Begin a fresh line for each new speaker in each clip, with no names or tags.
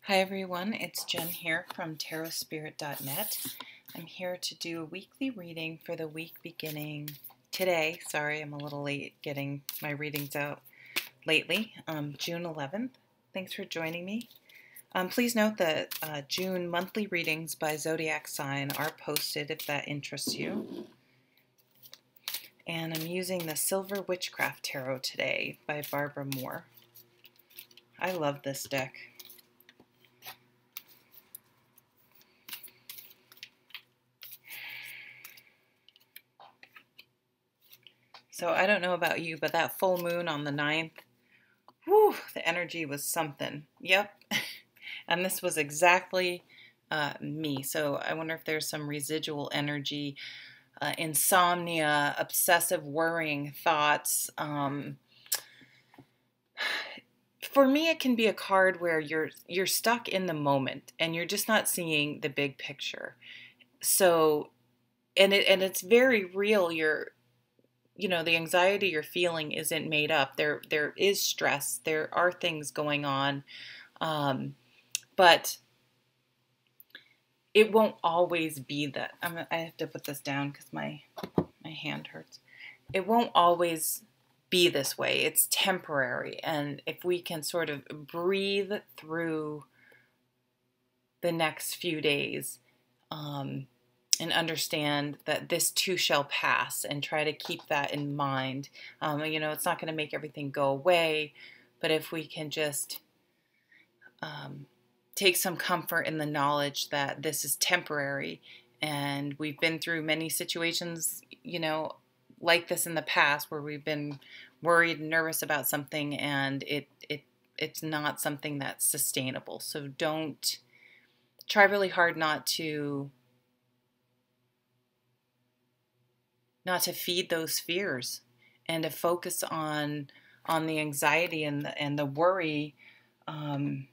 Hi everyone, it's Jen here from tarotspirit.net. I'm here to do a weekly reading for the week beginning today. Sorry, I'm a little late getting my readings out lately, June 11th. Thanks for joining me. Please note that June monthly readings by zodiac sign are posted if that interests you. And I'm using the Silver Witchcraft Tarot today by Barbara Moore. I love this deck. So I don't know about you, but that full moon on the 9th, whew, the energy was something. Yep. And this was exactly me. So I wonder if there's some residual energy, insomnia, obsessive worrying thoughts. For me, it can be a card where you're stuck in the moment and you're just not seeing the big picture. So, and it's very real. The anxiety you're feeling isn't made up. There is stress. There are things going on, but it won't always be that. I have to put this down because my hand hurts. It won't always be this way. It's temporary, and if we can sort of breathe through the next few days, and understand that this too shall pass and try to keep that in mind. It's not going to make everything go away, but if we can just take some comfort in the knowledge that this is temporary, and we've been through many situations, like this in the past where we've been worried and nervous about something and it's not something that's sustainable. So don't try really hard not to feed those fears and to focus on the anxiety and the worry, and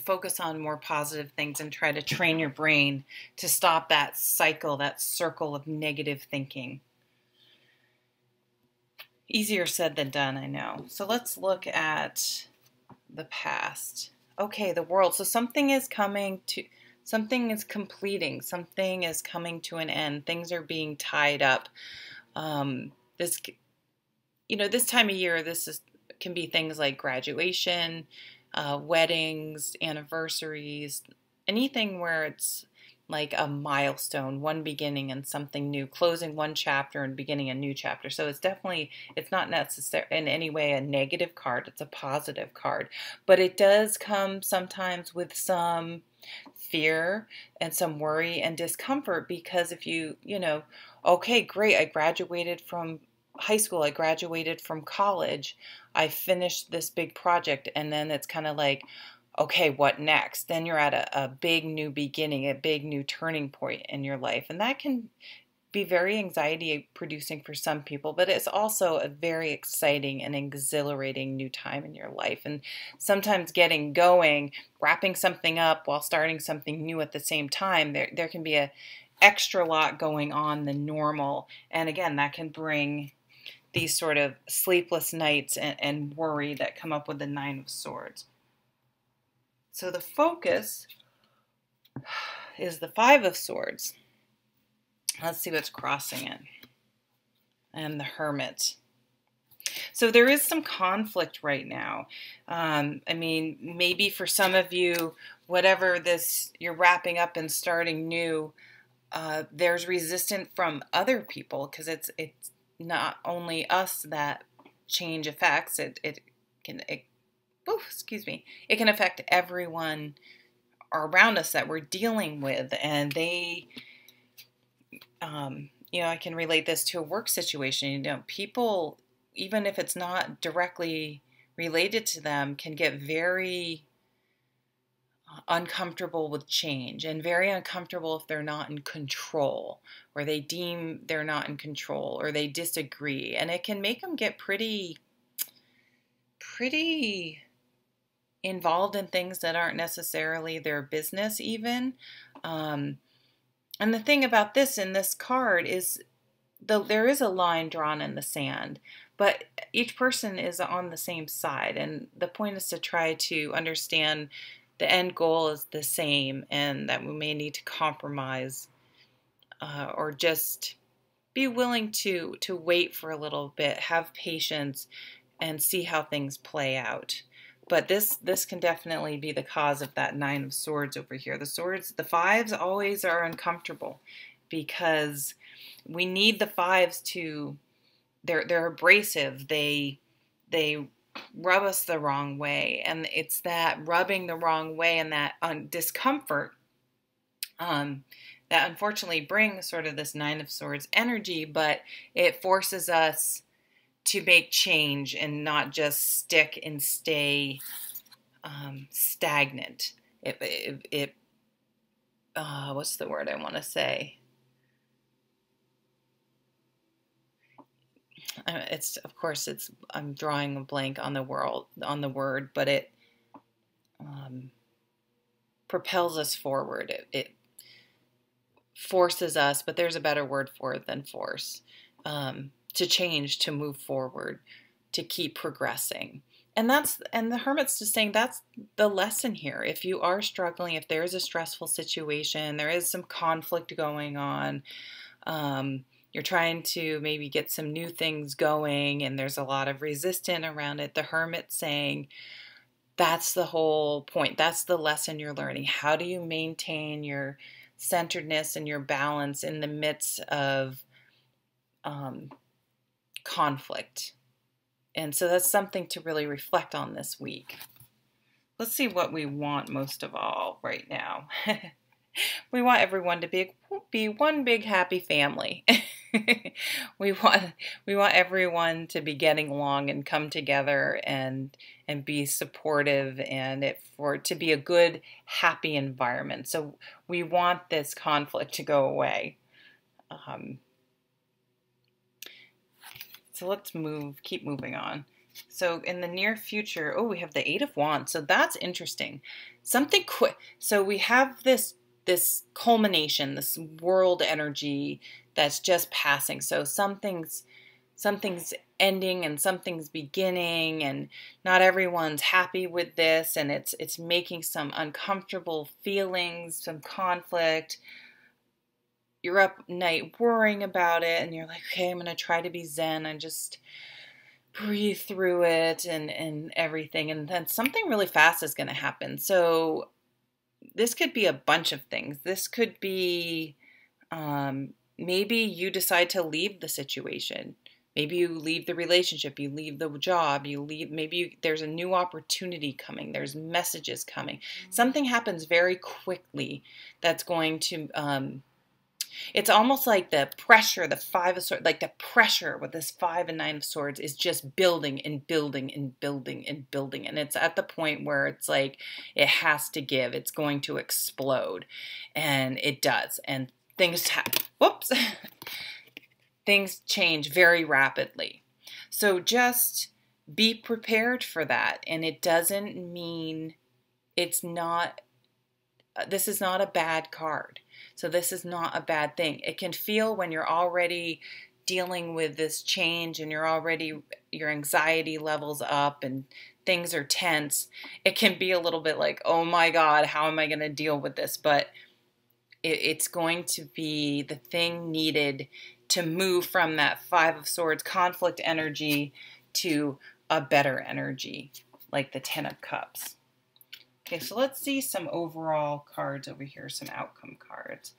focus on more positive things and try to train your brain to stop that cycle, that circle of negative thinking. Easier said than done, I know. So let's look at the past. Okay, the world. So something is completing, something is coming to an end. Things are being tied up. This time of year, can be things like graduation, weddings, anniversaries, anything where it's like a milestone, one beginning and something new, closing one chapter and beginning a new chapter. So it's not necessarily in any way a negative card. It's a positive card, but it does come sometimes with some fear and some worry and discomfort, because if okay, great, I graduated from high school, I graduated from college, I finished this big project, and then it's kind of like, okay, what next? Then you're at a big new beginning, a big new turning point in your life. And that can be very anxiety producing for some people, but it's also a very exciting and exhilarating new time in your life. And sometimes getting going, wrapping something up while starting something new at the same time, there can be a extra lot going on than normal. And again, that can bring these sort of sleepless nights and worry that come up with the Nine of Swords. So the focus is the Five of Swords. Let's see what's crossing it. And the Hermit. So there is some conflict right now. Maybe for some of you, whatever this you're wrapping up and starting new, there's resistance from other people, because it's not only us that change affects. It can affect everyone around us that we're dealing with, and they, I can relate this to a work situation. People, even if it's not directly related to them, can get very uncomfortable with change, and very uncomfortable if they're not in control, or they deem they're not in control, or they disagree, and it can make them get pretty involved in things that aren't necessarily their business even. And the thing about this in this card is there is a line drawn in the sand, but each person is on the same side, and the point is to try to understand the end goal is the same, and that we may need to compromise, or just be willing to wait for a little bit, have patience, and see how things play out. But this can definitely be the cause of that Nine of Swords over here. The fives always are uncomfortable because we need the fives to, they're abrasive. They rub us the wrong way, and it's that rubbing the wrong way and that discomfort that unfortunately brings sort of this Nine of Swords energy, but it forces us to make change and not just stick and stay stagnant. What's the word I want to say? It's, of course, I'm drawing a blank on the word, but it propels us forward. It forces us, but there's a better word for it than force, to change, to move forward, to keep progressing. And the Hermit's just saying that's the lesson here. If you are struggling, if there is a stressful situation, there is some conflict going on, you're trying to maybe get some new things going, and there's a lot of resistance around it, the Hermit's saying that's the whole point. That's the lesson you're learning. How do you maintain your centeredness and your balance in the midst of conflict? And so that's something to really reflect on this week. Let's see what we want most of all right now. We want everyone to be one big happy family. we want everyone to be getting along and come together and be supportive, and for it to be a good, happy environment. So we want this conflict to go away. So let's keep moving on. So in the near future, we have the Eight of Wands. So that's interesting. Something quick. So we have this culmination, this world energy that's just passing. So something's ending and something's beginning, and not everyone's happy with this, and it's making some uncomfortable feelings, some conflict. You're up at night worrying about it, and you're like, okay, I'm going to try to be zen and just breathe through it and everything. And then something really fast is going to happen. So this could be a bunch of things. This could be maybe you decide to leave the situation. Maybe you leave the relationship, you leave the job, there's a new opportunity coming, there's messages coming. Something happens very quickly that's going to, it's almost like the pressure, the Five of Swords, like the pressure with this Five and Nine of Swords is just building and building and building and building. And it's at the point where it's like, it has to give, it's going to explode. And it does. And things change very rapidly. So just be prepared for that. And it doesn't mean this is not a bad card. So this is not a bad thing. It can feel when you're already dealing with this change and your anxiety levels up and things are tense. It can be a little bit like, oh my God, how am I going to deal with this? But it's going to be the thing needed to move from that Five of Swords conflict energy to a better energy, like the Ten of Cups. Okay, so let's see some overall cards over here, some outcome cards.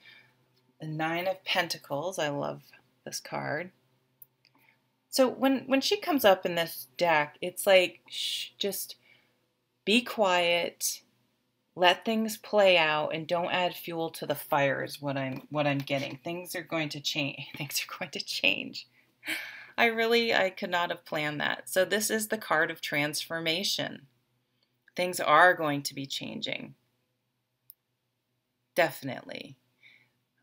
The Nine of Pentacles, I love this card. So when she comes up in this deck, it's like, just be quiet, let things play out, and don't add fuel to the fire is what I'm getting. Things are going to change. Things are going to change. I could not have planned that. So this is the card of transformation. Things are going to be changing. Definitely.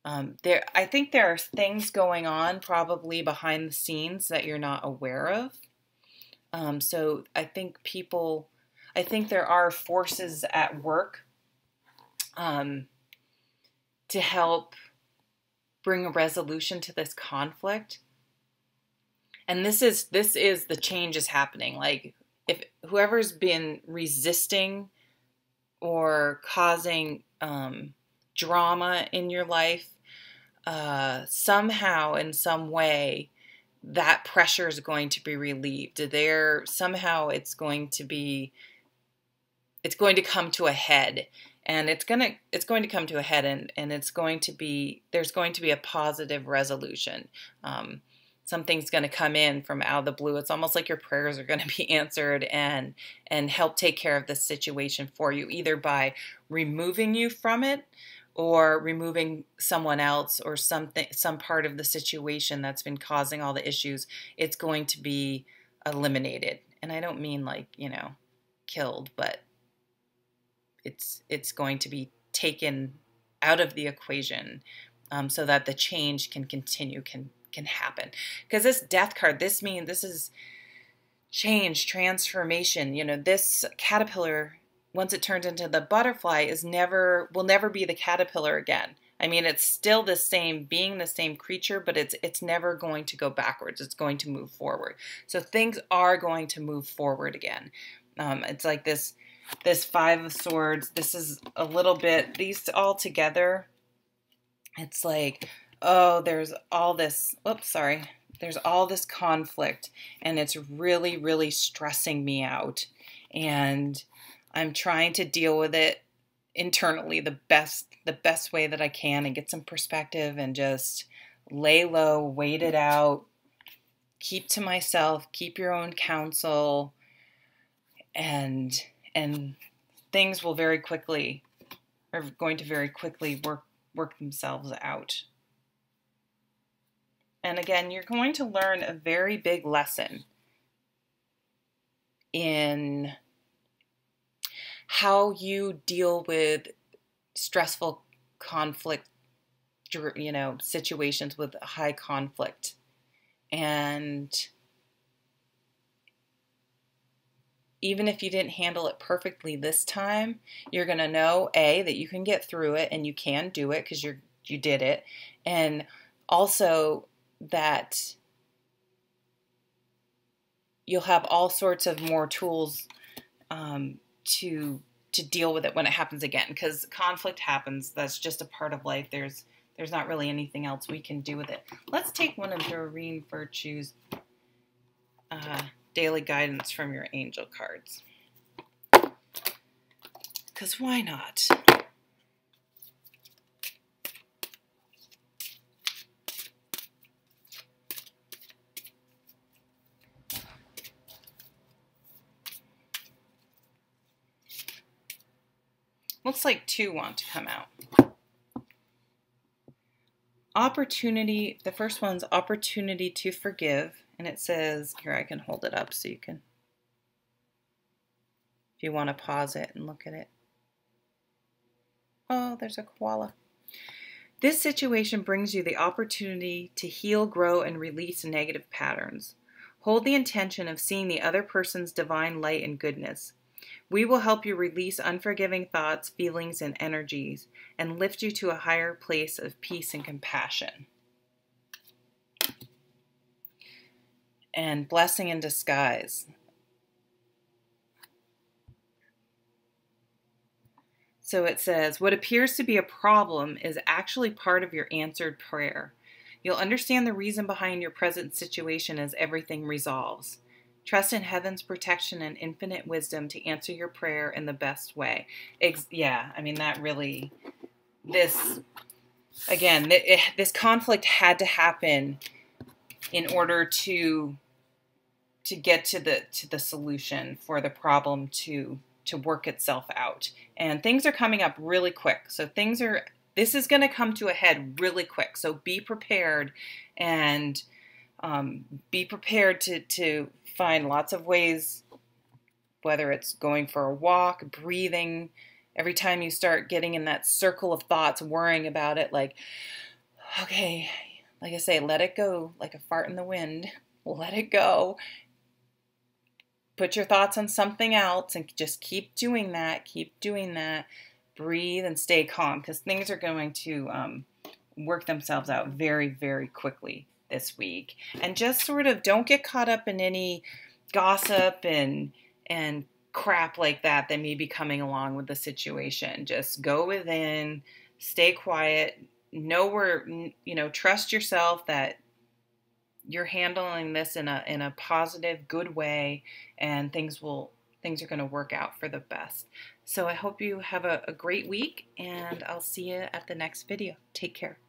I think there are things going on probably behind the scenes that you're not aware of. So I think there are forces at work to help bring a resolution to this conflict. And this is the change is happening. Like, if whoever's been resisting or causing drama in your life, somehow in some way that pressure is going to be relieved. There somehow it's going to come to a head, and it's going to come to a head, and it's going to be, there's going to be a positive resolution. Something's going to come in from out of the blue. It's almost like your prayers are going to be answered and help take care of the situation for you, either by removing you from it or removing someone else or some part of the situation that's been causing all the issues. It's going to be eliminated. And I don't mean like, killed, but it's going to be taken out of the equation, so that the change can continue, can happen. Because this death card, this is change, transformation. This caterpillar, once it turns into the butterfly, will never be the caterpillar again. I mean, it's still the same, being the same creature, but it's never going to go backwards. It's going to move forward. So things are going to move forward again. It's like this Five of Swords. This is a little bit, these all together, it's like, oh, there's all this conflict, and it's really, really stressing me out. And I'm trying to deal with it internally the best way that I can, and get some perspective, and just lay low, wait it out, keep to myself, keep your own counsel, and things are going to very quickly work themselves out. And again, you're going to learn a very big lesson in how you deal with stressful conflict, situations with high conflict. And even if you didn't handle it perfectly this time, you're going to know, A, that you can get through it, and you can do it because you did it. And also that you'll have all sorts of more tools to deal with it when it happens again, because conflict happens. That's just a part of life. There's not really anything else we can do with it. Let's take one of Doreen Virtue's daily guidance from your angel cards, because why not? Looks like two want to come out. Opportunity. The first one's opportunity to forgive. And it says, here, I can hold it up so you can, if you want to pause it and look at it. Oh, there's a koala. This situation brings you the opportunity to heal, grow, and release negative patterns. Hold the intention of seeing the other person's divine light and goodness. We will help you release unforgiving thoughts, feelings, and energies, and lift you to a higher place of peace and compassion. And blessing in disguise. So it says, what appears to be a problem is actually part of your answered prayer. You'll understand the reason behind your present situation as everything resolves. Trust in heaven's protection and infinite wisdom to answer your prayer in the best way. Yeah, I mean, that really, this conflict had to happen in order to get to the solution for the problem to work itself out. And things are coming up really quick. So this is going to come to a head really quick. So be prepared, and be prepared to find lots of ways, whether it's going for a walk, breathing. Every time you start getting in that circle of thoughts, worrying about it, like, okay, like I say, let it go, like a fart in the wind. Let it go. Put your thoughts on something else and just keep doing that. Keep doing that. Breathe and stay calm, because things are going to work themselves out very, very quickly. this week. And just sort of don't get caught up in any gossip and crap like that may be coming along with the situation. Just go within, stay quiet, know where, trust yourself that you're handling this in a positive, good way, and things are going to work out for the best. So I hope you have a great week, and I'll see you at the next video. Take care.